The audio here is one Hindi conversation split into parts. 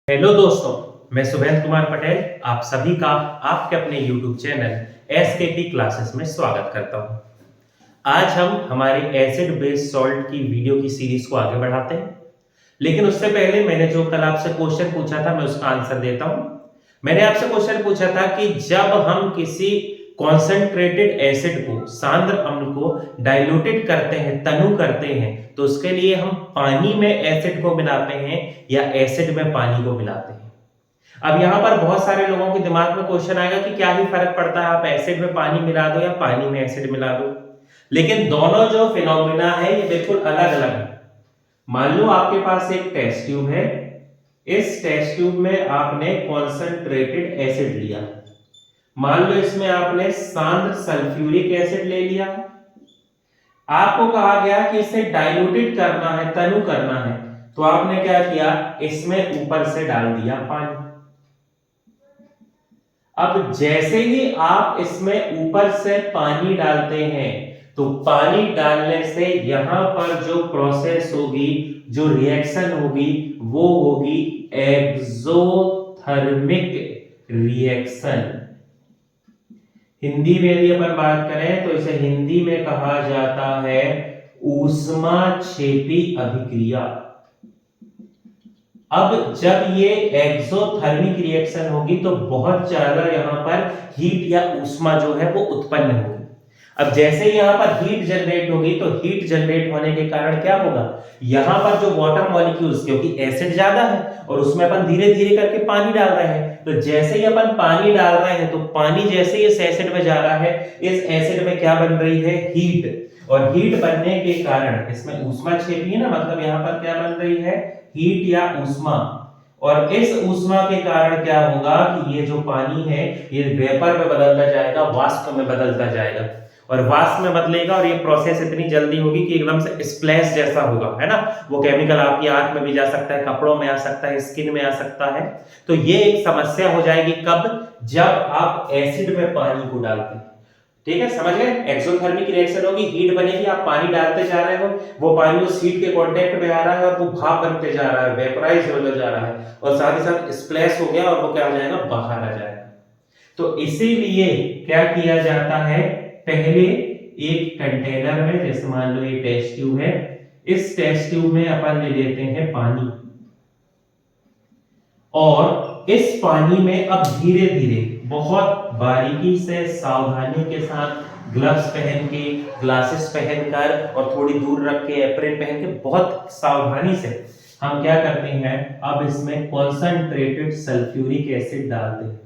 हेलो दोस्तों, मैं सुभेंद्र कुमार पटेल आप सभी का आपके अपने YouTube चैनल एसकेटी क्लासेस में स्वागत करता हूं। आज हम हमारे एसिड बेस सॉल्ट की वीडियो की सीरीज को आगे बढ़ाते हैं, लेकिन उससे पहले मैंने जो कल आपसे क्वेश्चन पूछा था मैं उसका आंसर देता हूं। मैंने आपसे क्वेश्चन पूछा था कि जब हम किसी कॉन्सेंट्रेटेड एसिड को, सांद्र अम्ल को डाइल्यूटेड करते हैं, तनु करते हैं, तो उसके लिए हम पानी में एसिड को मिलाते हैं या एसिड में पानी को मिलाते हैं। अब यहाँ पर बहुत सारे लोगों के दिमाग में क्वेश्चन आएगा कि क्या ही फर्क पड़ता है, आप एसिड में पानी मिला दो या पानी में एसिड मिला दो। लेकिन दोनों जो फिनोमिना है ये बिल्कुल अलग अलग है। मान लो आपके पास एक टेस्ट ट्यूब है, इस टेस्ट ट्यूब में आपने कॉन्सेंट्रेटेड एसिड लिया, मान लो इसमें आपने सांद्र सल्फ्यूरिक एसिड ले लिया। आपको कहा गया कि इसे डाइल्यूटेड करना है, तनु करना है, तो आपने क्या किया, इसमें ऊपर से डाल दिया पानी। अब जैसे ही आप इसमें ऊपर से पानी डालते हैं तो पानी डालने से यहां पर जो प्रोसेस होगी, जो रिएक्शन होगी, वो होगी एक्सोथर्मिक रिएक्शन। हिंदी में यदि अपन बात करें तो इसे हिंदी में कहा जाता है ऊष्माक्षेपी अभिक्रिया। अब जब ये एक्सोथर्मिक रिएक्शन होगी तो बहुत ज्यादा यहां पर हीट या ऊष्मा जो है वो उत्पन्न होगी। अब जैसे यहां पर हीट जनरेट होगी तो हीट जनरेट होने के कारण क्या होगा, यहां पर जो वाटर मॉलिक्यूल्स, क्योंकि एसिड ज्यादा है और उसमें अपन धीरे धीरे करके पानी डाल रहे हैं, तो जैसे ही अपन पानी डाल रहे हैं तो पानी जैसे ही इस एसिड में जा रहा है, इस एसिड में क्या बन रही है, हीट। और हीट बनने के कारण इसमें ऊष्माक्षेपी है ना, मतलब यहां पर क्या बन रही है, हीट या ऊष्मा। और इस ऊष्मा के कारण क्या होगा कि ये जो पानी है ये वेपर में बदलता जाएगा, वाष्प में बदलता जाएगा, और वाष्प में बदलेगा और ये प्रोसेस इतनी जल्दी होगी कि एकदम से स्प्लैश जैसा होगा, है ना। वो केमिकल आपकी आंख में भी जा सकता है, कपड़ों में आ सकता है, स्किन में आ सकता है। तो ये एक समस्या हो जाएगी कब, जब आप एसिड में पानी को डालते हैं। ठीक है, समझ गए। एक्सोथर्मिक रिएक्शन होगी, हीट बनेगी, आप पानी डालते जा रहे हो, वो पानी उस हीट के कांटेक्ट में आ रहा है और वो भाप बनते जा रहा है, वेपराइज होता जा रहा है, और साथ ही साथ स्प्लैश हो गया और वो क्या हो जाएगा, बाहर आ जाएगा। तो इसीलिए क्या किया जाता है, पहले एक कंटेनर में, जैसे मान लो ये टेस्ट ट्यूब है, इस टेस्ट ट्यूब में अपन ले लेते हैं पानी, और इस पानी में अब धीरे धीरे बहुत बारीकी से, सावधानी के साथ, ग्लव्स पहन के, ग्लासेस पहनकर और थोड़ी दूर रख के, एप्रन पहन के, बहुत सावधानी से हम क्या करते हैं, अब इसमें कॉन्सेंट्रेटेड सल्फ्यूरिक एसिड डालते हैं।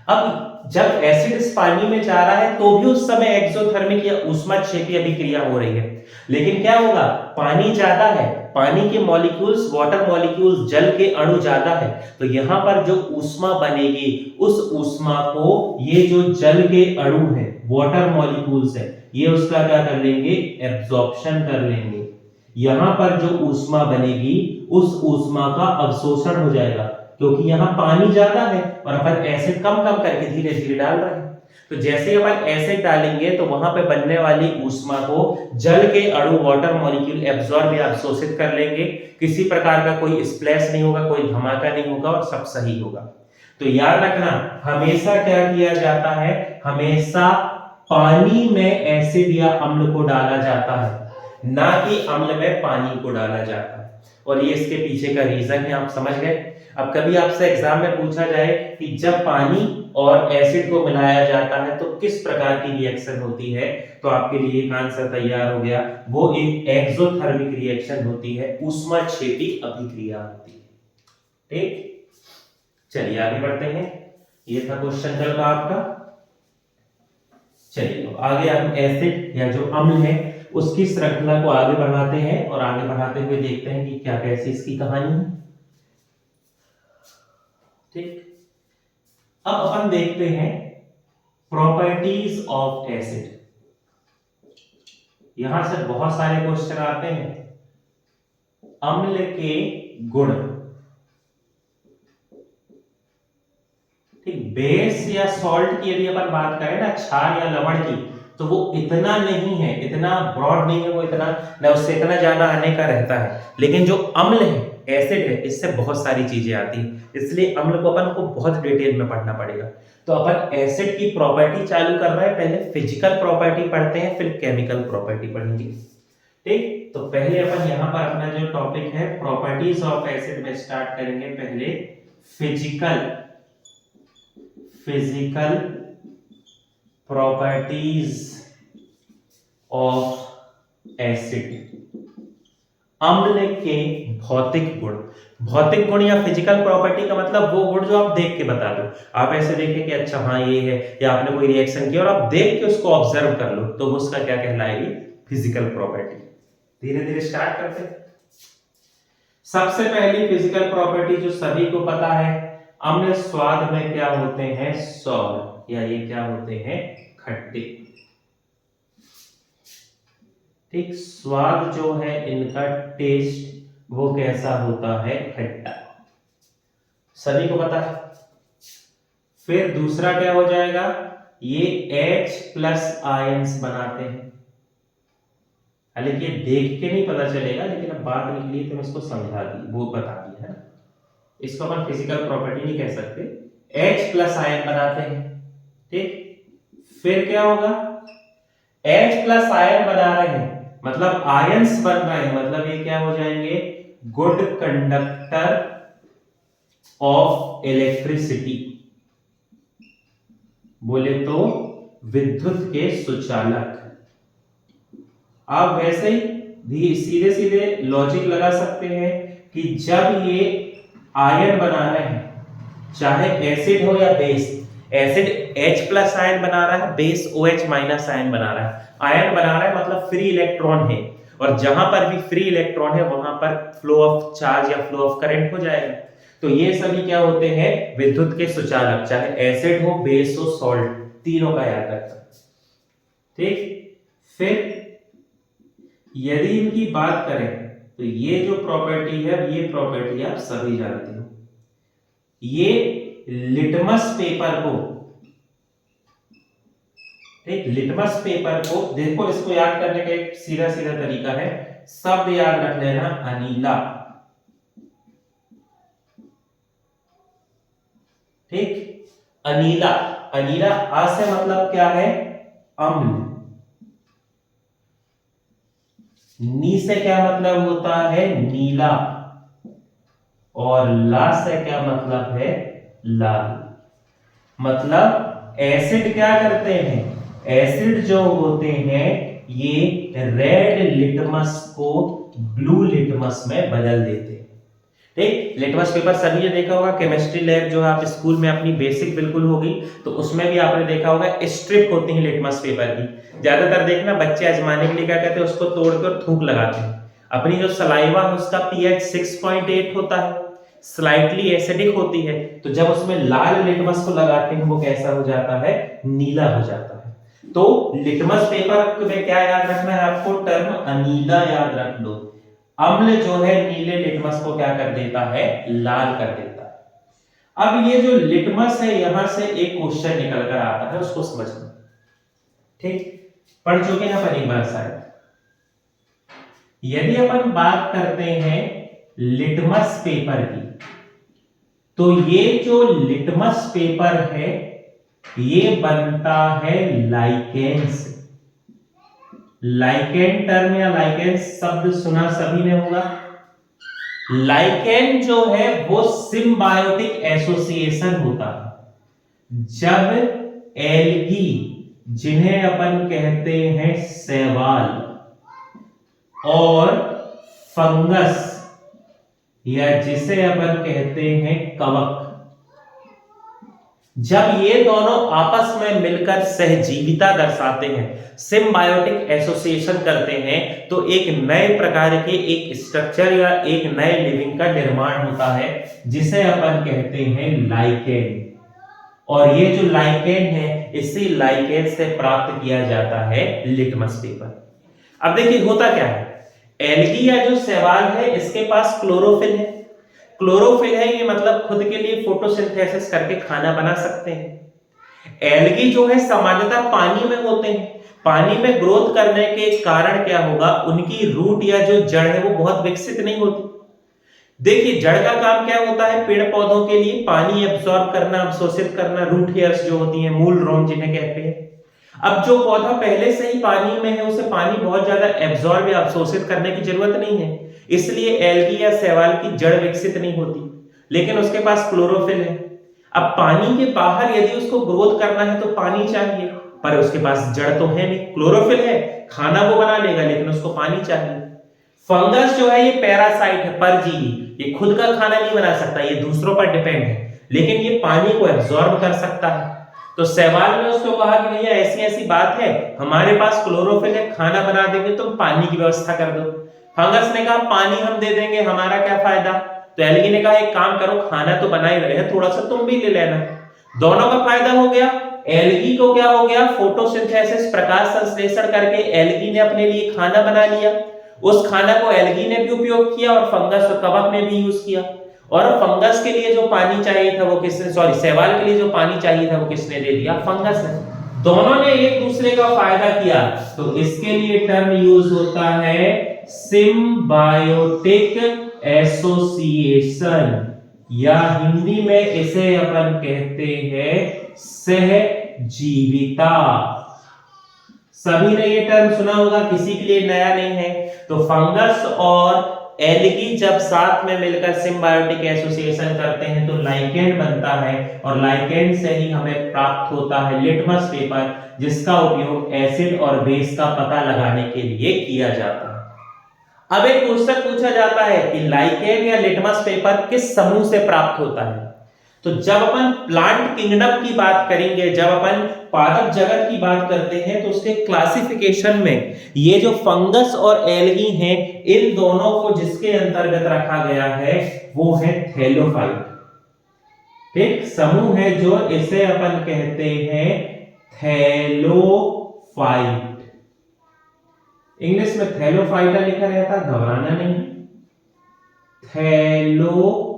अब जब एसिड इस पानी में जा रहा है तो भी उस समय एक्सोथर्मिक या ऊष्माक्षेपी अभिक्रिया हो रही है, लेकिन क्या होगा, पानी ज्यादा है, पानी के मॉलिक्यूल्स, वाटर मॉलिक्यूल्स, जल के अणु ज्यादा है, तो यहां पर जो ऊष्मा बनेगी, उस ऊष्मा को ये जो जल के अणु है, वाटर मॉलिक्यूल्स है, ये उसका क्या कर लेंगे, एब्जॉर्प्शन कर लेंगे। यहां पर जो ऊष्मा बनेगी उस ऊष्मा का अवशोषण हो जाएगा, क्योंकि यहां पानी ज्यादा है और अपन एसिड कम कम करके धीरे धीरे डाल रहे हैं। तो जैसे ही अपन एसिड डालेंगे तो वहां पे बनने वाली ऊष्मा को जल के अणु, वाटर मॉलिक्यूल एब्जॉर्ब या अवशोषित कर लेंगे। किसी प्रकार का कोई स्प्लैश नहीं होगा, कोई धमाका नहीं होगा और सब सही होगा। तो याद रखना, हमेशा क्या किया जाता है, हमेशा पानी में एसिड या अम्ल को डाला जाता है, ना कि अम्ल में पानी को डाला जाता है। और ये इसके पीछे का रीजन है, आप समझ गए। अब कभी आपसे एग्जाम में पूछा जाए कि जब पानी और एसिड को मिलाया जाता है तो किस प्रकार की रिएक्शन होती है, तो आपके लिए एक आंसर तैयार हो गया, वो एक एक्सोथर्मिक रिएक्शन होती है, ऊष्माक्षेपी अभिक्रिया होती है। ठीक, चलिए आगे बढ़ते हैं। ये था क्वेश्चन कल का आपका। चलिए आगे हम एसिड या जो अम्ल है उसकी श्रृंखला को आगे बढ़ाते हैं, और आगे बढ़ाते हुए देखते हैं कि क्या कैसी इसकी कहानी है। ठीक, अब अपन देखते हैं प्रॉपर्टीज ऑफ एसिड। यहां से बहुत सारे क्वेश्चन आते हैं। अम्ल के गुण, ठीक, बेस या सॉल्ट की यदि अपन बात करें ना, क्षार या लवण की, तो वो इतना नहीं है, इतना ब्रॉड नहीं है, वो इतना ना, उससे इतना ज्यादा आने का रहता है। लेकिन जो अम्ल है एसिड है, इससे बहुत सारी चीजें आती हैं, इसलिए अम्ल को अपन को बहुत डिटेल में पढ़ना पड़ेगा। तो अपन एसिड की प्रॉपर्टी चालू कर रहे हैं, पहले फिजिकल प्रॉपर्टी पढ़ते हैं, फिर केमिकल प्रॉपर्टी पढ़ेंगे। ठीक, तो पहले अपन यहाँ पर अपना जो टॉपिक है प्रॉपर्टीज ऑफ एसिड में स्टार्ट करेंगे। पहले फिजिकल प्रॉपर्टीज ऑफ एसिड, अम्ल के भौतिक गुण। भौतिक गुण या फिजिकल प्रॉपर्टी का मतलब वो गुण जो आप देख के बता दो। आप ऐसे देखें कि अच्छा हाँ ये है, या आपने कोई रिएक्शन किया और आप देख के उसको ऑब्जर्व कर लो, तो उसका क्या कहलाएगी? Physical property. धीरे धीरे स्टार्ट करते हैं। सबसे पहली फिजिकल प्रॉपर्टी जो सभी को पता है, अम्ल स्वाद में क्या होते हैं? सॉर, या ये क्या होते हैं? खट्टे। ठीक, स्वाद जो है इनका टेस्ट वो कैसा होता है? खट्टा, सभी को पता है। फिर दूसरा क्या हो जाएगा? ये H+ आयंस बनाते हैं। हालांकि ये देख के नहीं पता चलेगा, लेकिन अब बात निकली तो मैं इसको समझा दी, वो बता दिया है। इसको अपन फिजिकल प्रॉपर्टी नहीं कह सकते, H+ आयन बनाते हैं। ठीक, फिर क्या होगा? H+ आयन बना रहे हैं मतलब आयंस बन रहे हैं, मतलब ये क्या हो जाएंगे? गुड कंडक्टर ऑफ इलेक्ट्रिसिटी, बोले तो विद्युत के सुचालक। आप वैसे ही सीधे सीधे लॉजिक लगा सकते हैं कि जब ये आयन बना रहे हैं, चाहे एसिड हो या बेस, एसिड H+ आयन बना रहा है, बेस OH- आयन बना रहा है। आयन बना रहा है मतलब फ्री इलेक्ट्रॉन है, और जहां पर भी फ्री इलेक्ट्रॉन है वहां पर फ्लो ऑफ चार्ज या फ्लो ऑफ करंट हो जाएगा। तो ये सभी क्या होते हैं? विद्युत के सुचालक, चाहे एसिड हो, बेस हो, सॉल्ट, तीनों का याद रखना। ठीक, फिर यदि इनकी बात करें तो ये जो प्रॉपर्टी है, ये प्रॉपर्टी आप सभी जानते हो। ये लिटमस पेपर को, ठीक, लिटमस पेपर को देखो, इसको याद करने का एक सीधा सीधा तरीका है, शब्द याद रख लेना, अनीला। ठीक, अनीला, अनीला आ से मतलब क्या है? अम्ल। नी से क्या मतलब होता है? नीला। और ला से क्या मतलब है? लाल। मतलब एसिड क्या करते हैं? एसिड जो होते हैं ये रेड लिटमस को ब्लू लिटमस में बदल देते हैं। ठीक, लिटमस पेपर सभी ने देखा होगा, केमिस्ट्री लैब जो है आप स्कूल में अपनी बेसिक बिल्कुल होगी, तो उसमें भी आपने देखा होगा स्ट्रिप होती है लिटमस पेपर की। ज्यादातर देखना बच्चे आजमाने के लिए क्या कहते हैं, उसको तोड़कर थूक लगाते हैं। अपनी जो सलाइवा है उसका pH 6.8 होता है, स्लाइटली एसिडिक होती है, तो जब उसमें लाल लिटमस को लगाते हैं वो कैसा हो जाता है? नीला हो जाता है। तो लिटमस पेपर में क्या याद रखना है आपको? टर्म अनीला याद रख लो। अम्ल जो है नीले लिटमस को क्या कर देता है? लाल कर देता है। अब ये जो लिटमस है, यहां से एक क्वेश्चन निकल कर आता है, उसको समझना। ठीक, पढ़ चुके हैं अपन एक बार शायद। यदि अपन बात करते हैं लिटमस पेपर की, तो ये जो लिटमस पेपर है ये बनता है लाइकेन से। लाइकेन टर्म या लाइकेन शब्द सुना सभी ने होगा। लाइकेन जो है वो सिम्बायोटिक एसोसिएशन होता है जब एल्गी, जिन्हें अपन कहते हैं शैवाल, और फंगस, या जिसे अपन कहते हैं कवक, जब ये दोनों आपस में मिलकर सहजीविता दर्शाते हैं, सिम्बायोटिक एसोसिएशन करते हैं, तो एक नए प्रकार के एक स्ट्रक्चर या एक नए लिविंग का निर्माण होता है, जिसे अपन कहते हैं लाइकेन। और ये जो लाइकेन है, इसी लाइकेन से प्राप्त किया जाता है लिटमस पेपर। अब देखिए होता क्या है, एल्गी या जो शैवाल है इसके पास क्लोरोफिल है। क्लोरोफिल है, ये मतलब खुद के लिए फोटोसिंथेसिस करके खाना बना सकते हैं। एल्गी जो है सामान्यतः पानी में होते हैं। पानी में ग्रोथ करने के कारण क्या होगा, उनकी रूट या जो जड़ है वो बहुत विकसित नहीं होती। देखिए जड़ का काम क्या होता है, पेड़ पौधों के लिए पानी एब्सॉर्ब करना, अवशोषित करना, रूट हेयर्स जो होती हैं, मूल रोम जिन्हें कहते हैं। अब जो पौधा पहले से ही पानी में है उसे पानी बहुत ज्यादा एब्सॉर्ब या अवशोषित करने की जरूरत नहीं है, इसलिए एल्गी या शैवाल की जड़ विकसित नहीं होती, लेकिन उसके पास क्लोरोफिल है। अब पानी के बाहर यदि उसको ग्रोथ करना है तो पानी चाहिए, पर उसके पास जड़ तो है नहीं, क्लोरोफिल है, खाना वो बना लेगा लेकिन उसको पानी चाहिए। फंगस जो है ये पैरासाइट है, परजीवी, ये खुद का खाना नहीं बना सकता, ये दूसरों पर डिपेंड है, लेकिन ये पानी को एब्सॉर्ब कर सकता है। तो शैवाल ने उसको कहा कि भैया ऐसी ऐसी बात है, हमारे पास क्लोरोफिल है, खाना बना देंगे, तुम पानी की व्यवस्था कर दो। फंगस ने कहा पानी हम दे देंगे, हमारा क्या फायदा। तो एल्गी ने कहा एक काम करो, खाना तो बना ही रहे हैं, थोड़ा सा तुम भी ले लेना। दोनों का फायदा हो गया। एल्गी को क्या हो गया, फोटोसिंथेसिस, प्रकाश संश्लेषण करके एल्गी ने अपने लिए खाना बना लिया, उस खाना को एल्गी ने भी उपयोग किया और फंगस और कवक ने भी यूज किया। और फंगस के लिए जो पानी चाहिए था वो किसने, सॉरी शैवाल के लिए जो पानी चाहिए था वो किसने दे दिया, फंगस ने। दोनों ने एक दूसरे का फायदा किया, तो इसके लिए टर्म यूज होता है सिम्बायोटिक एसोसिएशन, या हिंदी में इसे अपन कहते हैं सहजीविता। सभी ने ये टर्म सुना होगा, किसी के लिए नया नहीं है। तो फंगस और एल्गी जब साथ में मिलकर सिम्बायोटिक एसोसिएशन करते हैं तो लाइकेन बनता है, और लाइकेन से ही हमें प्राप्त होता है लिटमस पेपर, जिसका उपयोग एसिड और बेस का पता लगाने के लिए किया जाता है। अब एक क्वेश्चन पूछा जाता है कि लाइकेन या लिटमस पेपर किस समूह से प्राप्त होता है। तो जब अपन प्लांट किंगडम की बात करेंगे, जब अपन पादप जगत की बात करते हैं, तो उसके क्लासिफिकेशन में ये जो फंगस और एल्गी हैं, इन दोनों को जिसके अंतर्गत रखा गया है वो है थैलोफाइट। ठीक, समूह है जो इसे अपन कहते हैं थैलोफाइट। इंग्लिश में थैलोफाइटा लिखा रहता, घबराना नहीं, थैलोफाइटा।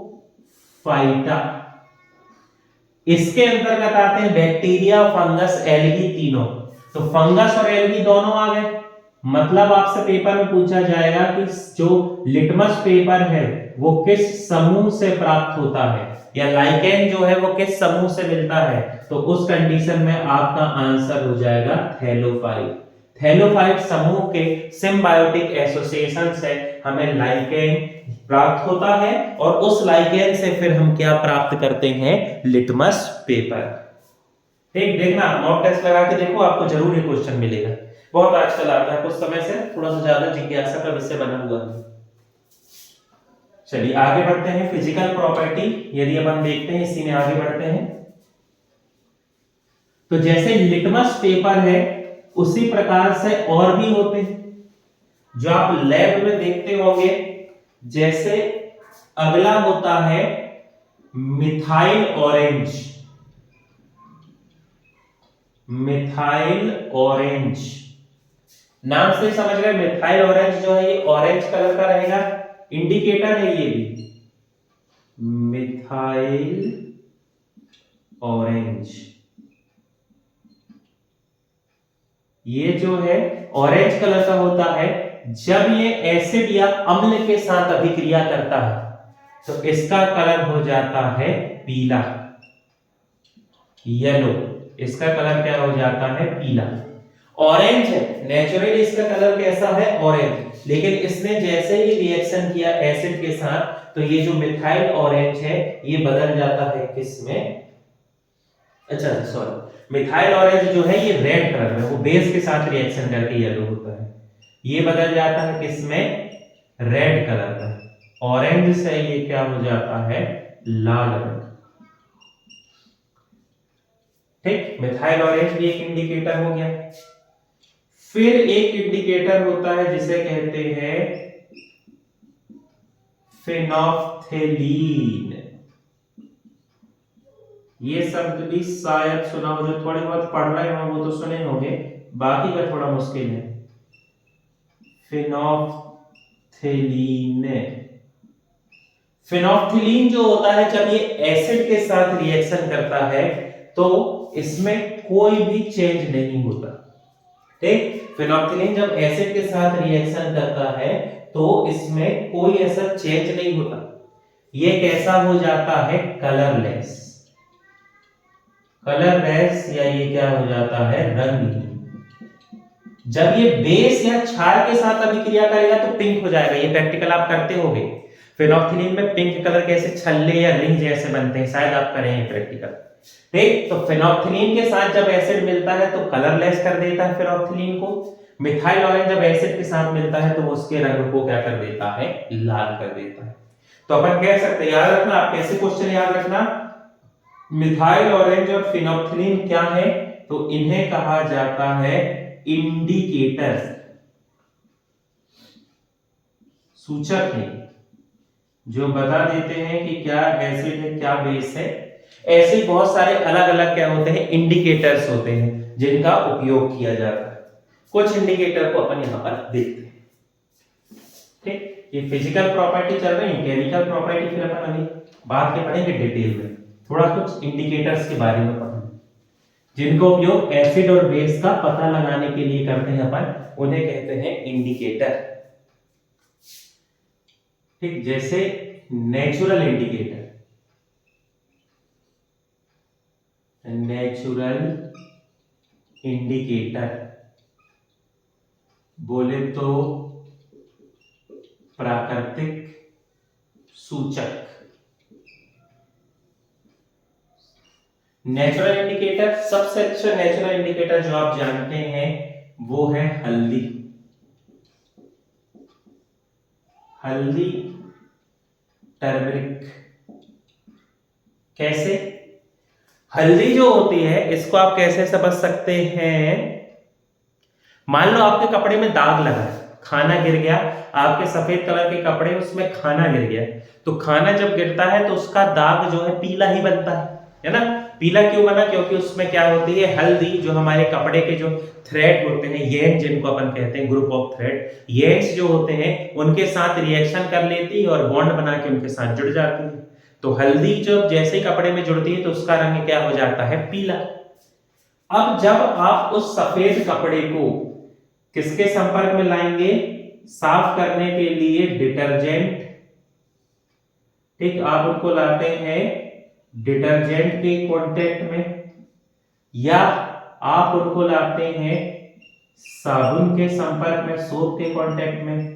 इसके अंतर्गत आते हैं बैक्टीरिया, फंगस, एल्गी तीनों। तो फंगस और एल्गी दोनों आ गए, मतलब आपसे पेपर में पूछा जाएगा कि जो लिटमस पेपर है वो किस समूह से प्राप्त होता है, या लाइकेन जो है वो किस समूह से मिलता है, तो उस कंडीशन में आपका आंसर हो जाएगा थैलोफाइट। थैलोफाइट समूह के सिम्बायोटिक एसोसिएशन से हमें लाइकेन प्राप्त होता है, और उस लाइकेन से फिर हम क्या प्राप्त करते हैं, लिटमस पेपर। ठीक, देखना मॉक टेस्ट लगा के देखो, आपको जरूर ये क्वेश्चन मिलेगा, बहुत आजकल आता है, कुछ समय से थोड़ा सा ज्यादा जिज्ञासा का विषय बना हुआ है। चलिए आगे बढ़ते हैं, फिजिकल प्रॉपर्टी यदि अपन देखते हैं, इसी में आगे बढ़ते हैं। तो जैसे लिटमस पेपर है उसी प्रकार से और भी होते हैं जो आप लैब में देखते होंगे। जैसे अगला होता है मिथाइल ऑरेंज। मिथाइल ऑरेंज नाम से समझ गए, मिथाइल ऑरेंज जो है ये ऑरेंज कलर का रहेगा, इंडिकेटर है ये भी, मिथाइल ऑरेंज। ये जो है ऑरेंज कलर का होता है जब ये एसिड या अम्ल के साथ अभिक्रिया करता है, तो इसका कलर हो जाता है पीला, येलो। इसका कलर क्या हो जाता है, पीला। ऑरेंज है, नेचुरली इसका कलर कैसा है, ऑरेंज, लेकिन इसने जैसे ही रिएक्शन किया एसिड के साथ, तो ये जो मिथाइल ऑरेंज है ये बदल जाता है किसमें, अच्छा सॉरी, मिथाइल ऑरेंज जो है ये रेड कलर में, वो बेस के साथ रिएक्शन करके येलो होता है, ये बदल जाता है किसमें, रेड कलर का। ऑरेंज से ये क्या हो जाता है, लाल रंग। ठीक, मिथाइल ऑरेंज भी एक इंडिकेटर हो गया। फिर एक इंडिकेटर होता है जिसे कहते हैं फेनोफ्थेलीन। ये शब्द भी शायद सुना हो, जो थोड़े बहुत पढ़ रहे हो वो तो सुने होंगे, बाकी का थोड़ा मुश्किल है। फेनोफ्थेलीन, फेनोफ्थेलीन जो होता है जब ये एसिड के साथ रिएक्शन करता है तो इसमें कोई भी चेंज नहीं होता। ठीक, फेनोफ्थेलीन जब एसिड के साथ रिएक्शन करता है तो इसमें कोई ऐसा चेंज नहीं होता, ये कैसा हो जाता है, कलरलेस। कलरलेस या ये क्या हो जाता है, रंगहीन। जब ये बेस या क्षार के साथ अभिक्रिया करेगा तो पिंक हो जाएगा। ये प्रैक्टिकल आप करते होगे, फेनोल्फथालीन में पिंक कलर कैसे छल्ले या रिंग जैसे बनते हैं, शायद आप करें प्रैक्टिकल। ठीक, तो फेनोल्फथालीन के साथ जब एसिड मिलता है तो कलरलेस कर देता है फेनोल्फथालीन को। मिथाइल ऑरेंज जब एसिड के साथ मिलता है तो वो उसके रंग को क्या कर देता है, लाल कर देता है। तो अपन कह सकते हैं, याद रखना, आप कैसे क्वेश्चन याद रखना, मिथाइल ऑरेंज और फेनोल्फथालीन क्या है, तो इन्हें कहा जाता है इंडिकेटर, सूचक है, जो बता देते हैं कि क्या एसिड है क्या बेस है। ऐसे बहुत सारे अलग अलग क्या होते हैं, इंडिकेटर्स होते हैं जिनका उपयोग किया जाता है। कुछ इंडिकेटर को अपन यहां पर देखते हैं। ठीक, ये फिजिकल प्रॉपर्टी चल रही है, केमिकल प्रॉपर्टी फिर अपन अभी बात के पढ़ेंगे डिटेल में। थोड़ा कुछ इंडिकेटर्स के बारे में पढ़ेंगे जिनका उपयोग एसिड और बेस का पता लगाने के लिए करते हैं अपन, उन्हें कहते हैं इंडिकेटर। ठीक, जैसे नेचुरल इंडिकेटर, नेचुरल इंडिकेटर बोले तो प्राकृतिक सूचक। नेचुरल इंडिकेटर, सबसे अच्छा नेचुरल इंडिकेटर जो आप जानते हैं वो है हल्दी। हल्दी, टर्मरिक। कैसे, हल्दी जो होती है इसको आप कैसे समझ सकते हैं, मान लो आपके कपड़े में दाग लगा है, खाना गिर गया, आपके सफेद कलर के कपड़े उसमें खाना गिर गया, तो खाना जब गिरता है तो उसका दाग जो है पीला ही बनता है ना। पीला क्यों बना, क्योंकि उसमें क्या होती है, हल्दी, जो हमारे कपड़े के जो थ्रेड होते हैं, येन जिनको अपन कहते हैं, ग्रुप ऑफ थ्रेड, येन्स जो होते हैं उनके साथ रिएक्शन कर लेती है और बॉन्ड बना के उनके साथ जुड़ जाती है। तो हल्दी जब जैसे ही कपड़े में जुड़ती है तो उसका रंग क्या हो जाता है, पीला। अब जब आप उस सफेद कपड़े को किसके संपर्क में लाएंगे, साफ करने के लिए डिटर्जेंट। ठीक, आप उनको लाते हैं डिटर्जेंट के कांटेक्ट में, या आप उनको लाते हैं साबुन के संपर्क में, सोप के कांटेक्ट में,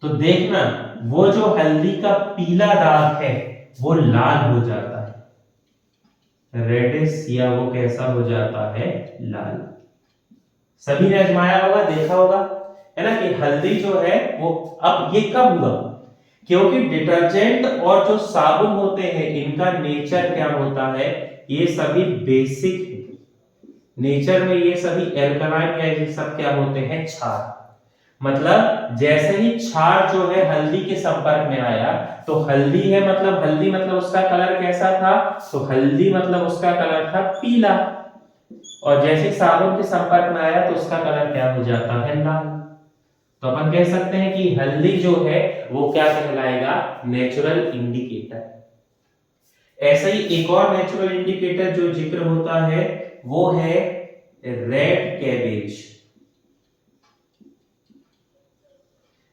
तो देखना वो जो हल्दी का पीला दाग है वो लाल हो जाता है, रेडिश, या वो कैसा हो जाता है, लाल। सभी ने आजमाया होगा, देखा होगा, है ना, कि हल्दी जो है वो, अब ये कब हुआ, क्योंकि डिटर्जेंट और जो साबुन होते हैं इनका नेचर क्या होता है, ये सभी बेसिक है। नेचर में ये सभी एल्कलाइन या ये सब क्या होते हैं, क्षार। मतलब जैसे ही क्षार जो है हल्दी के संपर्क में आया तो हल्दी है, मतलब हल्दी मतलब उसका कलर कैसा था, तो हल्दी मतलब उसका कलर था पीला, और जैसे साबुन के संपर्क में आया तो उसका कलर क्या हो जाता है, लाल। तो अपन कह सकते हैं कि हल्दी जो है वो क्या कहलाएगा, नेचुरल इंडिकेटर। ऐसा ही एक और नेचुरल इंडिकेटर जो जिक्र होता है वो है रेड कैबेज।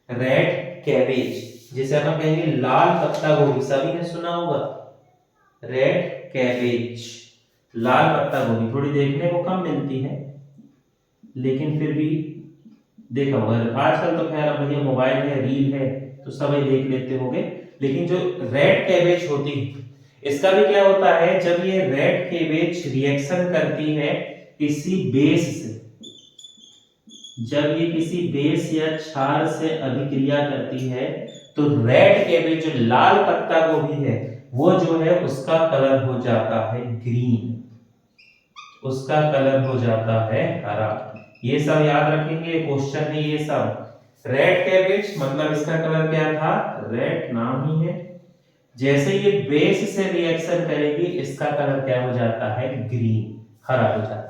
रेड कैबेज जिसे अपन कहेंगे लाल पत्ता गोभी, सभी ने सुना होगा, रेड कैबेज, लाल पत्ता गोभी। थोड़ी देखने को कम मिलती है लेकिन फिर भी देखा होगा। आजकल तो खैर अब भैया मोबाइल है, रील है, तो सभी देख लेते होंगे। लेकिन जो रेड कैबेज होती है इसका भी क्या होता है, जब ये रेड कैबेज रिएक्शन करती है किसी बेस से, जब ये किसी बेस या क्षार से अभिक्रिया करती है तो रेड कैबेज, जो लाल पत्ता गोभी है, वो जो है उसका कलर हो जाता है ग्रीन, उसका कलर हो जाता है हरा। ये सब याद रखेंगे, क्वेश्चन है ये सब। रेड कैबेज मतलब इसका कलर क्या था, रेड, नाम ही है। जैसे ये बेस से रिएक्शन करेगी इसका कलर क्या हो जाता है, ग्रीन, हरा हो जाता है।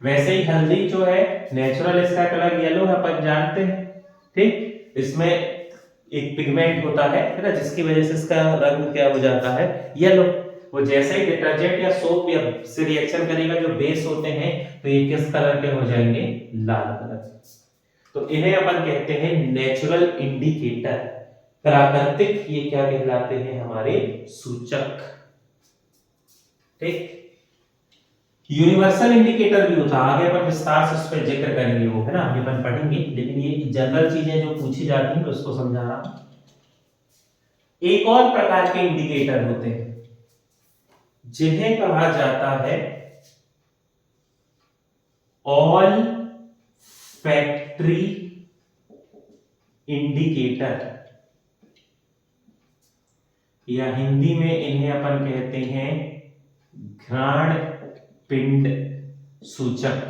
वैसे ही हल्दी जो है नेचुरल इसका कलर येलो है, अपन जानते हैं। ठीक, इसमें एक पिगमेंट होता है ना, जिसकी वजह से इसका रंग क्या हो जाता है, येलो। वो जैसे ही डिटर्जेंट या सोप या से रिएक्शन करेगा जो बेस होते हैं तो ये किस कलर के हो जाएंगे, लाल कलर। तो इन्हें अपन कहते हैं नेचुरल इंडिकेटर। प्राकृतिक, ये क्या कहलाते हैं हमारे सूचक। ठीक। यूनिवर्सल इंडिकेटर भी होता है, आगे अपन विस्तार से उस पर जिक्र करेंगे, वो है ना, आगे अपन पढ़ेंगे, लेकिन ये जनरल चीजें जो पूछी जाती हैं उसको समझा रहा हूं। एक और प्रकार के इंडिकेटर होते हैं जिन्हें कहा जाता है ऑल फैक्ट्री इंडिकेटर, या हिंदी में इन्हें अपन कहते हैं घ्राण पिंड सूचक।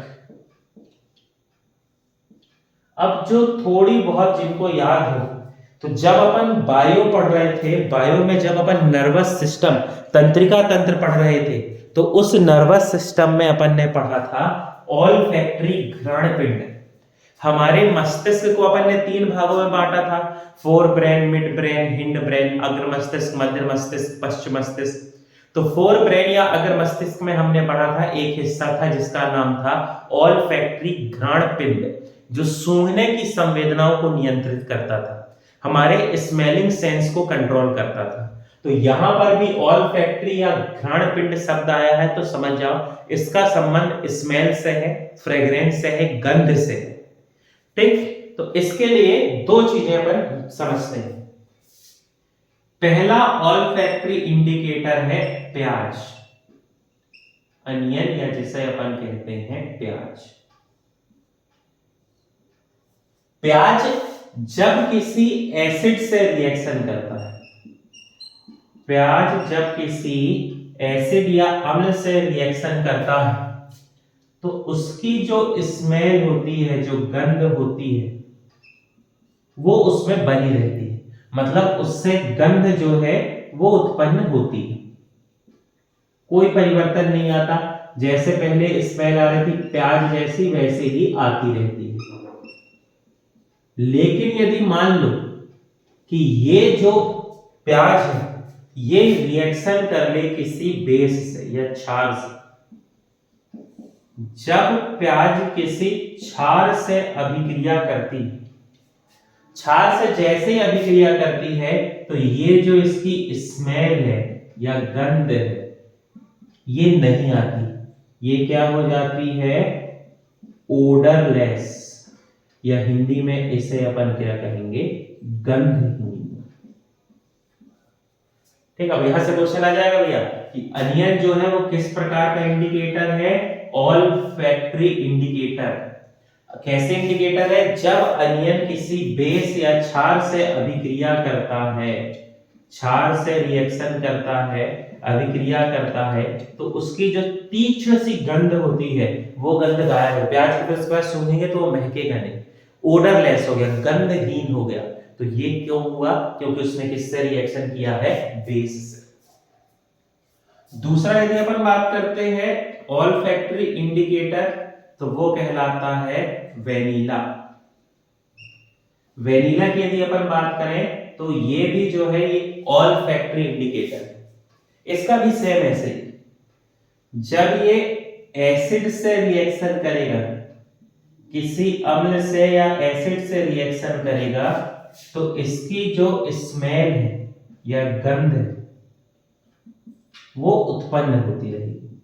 अब जो थोड़ी बहुत जिनको याद हो, तो जब अपन बायो पढ़ रहे थे, बायो में जब अपन नर्वस सिस्टम, तंत्रिका तंत्र पढ़ रहे थे, तो उस नर्वस सिस्टम में अपन ने पढ़ा था ऑल फैक्ट्री घ्राण पिंड। हमारे मस्तिष्क को अपन ने 3 भागों में बांटा था, fore brain, mid brain, hind brain, अग्र मस्तिष्क, मध्य मस्तिष्क, पश्च मस्तिष्क। तो फोर ब्रेन या अग्र मस्तिष्क में हमने पढ़ा था एक हिस्सा था जिसका नाम था ऑल फैक्ट्री घ्राण पिंड, जो सूंघने की संवेदनाओं को नियंत्रित करता था, हमारे स्मेलिंग सेंस को कंट्रोल करता था। तो यहां पर भी ऑल फैक्ट्री या घ्राण पिंड शब्द आया है तो समझ जाओ इसका संबंध स्मेल से है, फ्रेग्रेंस से है, गंध से है। ठीक। तो इसके लिए 2 चीजें अपन समझते हैं। पहला ऑल फैक्ट्री इंडिकेटर है प्याज, अनियन, या जिसे अपन कहते हैं प्याज। प्याज जब किसी एसिड से रिएक्शन करता है, प्याज जब किसी एसिड या अम्ल से रिएक्शन करता है, तो उसकी जो स्मेल होती है, जो गंध होती है, वो उसमें बनी रहती है, मतलब उससे गंध जो है वो उत्पन्न होती है, कोई परिवर्तन नहीं आता। जैसे पहले स्मेल आ रही थी प्याज जैसी, वैसे ही आती रहती है। लेकिन यदि मान लो कि ये जो प्याज है ये रिएक्शन कर ले किसी बेस से या क्षार से, जब प्याज किसी क्षार से अभिक्रिया करती है, क्षार से जैसे ही अभिक्रिया करती है, तो ये जो इसकी स्मेल है या गंध है ये नहीं आती, ये क्या हो जाती है, ओडरलेस, या हिंदी में इसे अपन क्या कहेंगे, गंधहीन। ठीक है, अब यहां से क्वेश्चन आ जाएगा भैया कि अनियन जो है वो किस प्रकार का इंडिकेटर है, ऑल फैक्ट्री इंडिकेटर। कैसे इंडिकेटर है, जब अनियन किसी बेस या क्षार से अभिक्रिया करता है, क्षार से रिएक्शन करता है, अभिक्रिया करता है, तो उसकी जो तीक्ष्ण सी गंध होती है वो गंध गायब है। प्याज को उसके बाद सूंघेंगे तो वो महकेगा नहीं, ओडरलेस हो गया, गंधहीन हो गया। तो ये क्यों हुआ, क्योंकि उसने किससे रिएक्शन किया है, बेस से। दूसरा यदि अपन बात करते हैं ऑल फैक्ट्री इंडिकेटर, तो वो कहलाता है वेनिला। वेनिला की यदि अपन बात करें तो ये भी जो है ये ऑल फैक्ट्री इंडिकेटर है। इसका भी सेम ऐसे ही, जब ये एसिड से रिएक्शन करेगा, किसी अम्ल से या एसिड से रिएक्शन करेगा, तो इसकी जो स्मेल है या गंध है वो उत्पन्न होती रहेगी,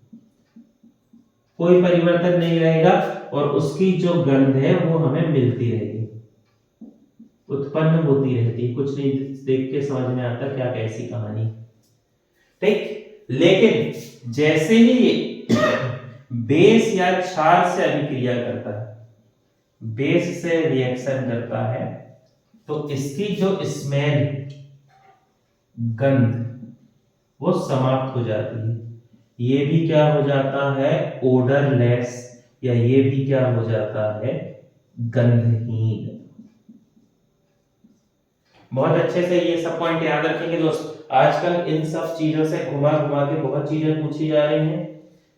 कोई परिवर्तन नहीं रहेगा, और उसकी जो गंध है वो हमें मिलती रहेगी, उत्पन्न होती रहती है। कुछ नहीं देख के समझ में आता क्या कैसी कहानी। ठीक। लेकिन जैसे ही ये बेस या क्षार से अभिक्रिया करता है, बेस से रिएक्शन करता है, तो इसकी जो स्मेल, गंध, वो समाप्त हो जाती है। ये भी क्या हो जाता है, ओडरलेस, या ये भी क्या हो जाता है, गंधहीन। बहुत अच्छे से ये सब पॉइंट याद रखेंगे दोस्त। आजकल इन सब चीजों से घुमा घुमा के बहुत चीजें पूछी जा रही हैं,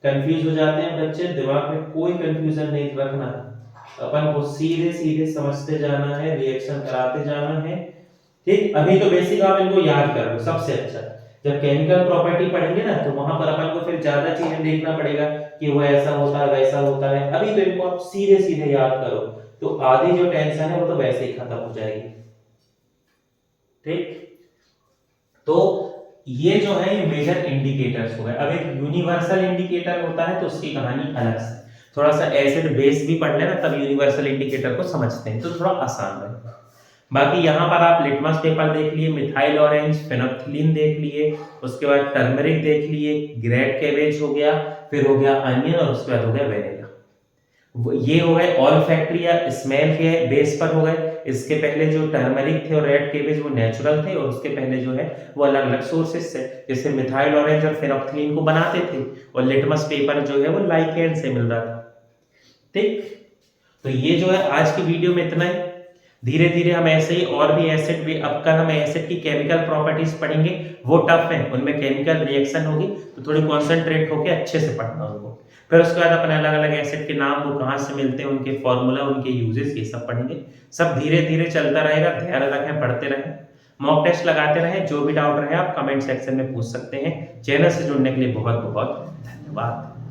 कंफ्यूज हो जाते हैं बच्चे, दिमाग में कोई कंफ्यूजन नहीं रखना, अपन को सीधे सीधे समझते जाना है, रिएक्शन कराते जाना है। ठीक। अभी तो बेसिक आप इनको याद कर लो, सबसे अच्छा। जब केमिकल प्रॉपर्टी पढ़ेंगे ना, तो वहां पर अपन को फिर ज्यादा चीजें देखना पड़ेगा कि वो ऐसा होता है, वैसा होता है। अभी तो इनको आप सीधे सीधे याद करो, तो आधी जो टेंशन है वो तो वैसे ही खत्म हो जाएगी। ठीक। तो ये जो है ये मेजर इंडिकेटर्स हो गए। अब एक यूनिवर्सल इंडिकेटर होता है तो उसकी कहानी अलग से, थोड़ा सा एसिड बेस भी पढ़ लेना तब यूनिवर्सल इंडिकेटर को समझते हैं तो थोड़ा आसान रहेगा। बाकी यहाँ पर आप लिटमस पेपर देख लिए, मिथाइल ऑरेंज, फेनोल्फथालीन देख लिए, उसके बाद टर्मरिक देख लिए, ग्रेट कैबेज हो गया, फिर हो गया अनियन और उसके बाद हो गया वेनिला। ये हो गए ऑल फैक्ट्री या स्मेल के बेस पर हो गए। इसके पहले जो टर्मरिक थे और रेड केबेज वो नेचुरल थे और उसके पहले जो है वो अलग अलग सोर्सेज से, जैसे मिथाइल ऑरेंज और फेनोल्फथालीन को बनाते थे और लिटमस पेपर जो है वो लाइकेन से मिल रहा था। ठीक, तो ये जो है आज की वीडियो में इतना ही। धीरे धीरे हम ऐसे ही और भी एसिड भी, अब कल हम एसिड की केमिकल प्रॉपर्टीज पढ़ेंगे, वो टफ है, उनमें केमिकल रिएक्शन होगी तो थोड़ी कॉन्सेंट्रेट होकर अच्छे से पढ़ना उनको। फिर उसके बाद अपन अलग अलग एसिड के नाम, वो कहाँ से मिलते हैं, उनके फॉर्मूला, उनके यूजेस, ये सब पढ़ेंगे। सब धीरे धीरे चलता रहेगा, ध्यान रखें, पढ़ते रहें, मॉक टेस्ट लगाते रहें। जो भी डाउट रहे आप कमेंट सेक्शन में पूछ सकते हैं। चैनल से जुड़ने के लिए बहुत बहुत धन्यवाद।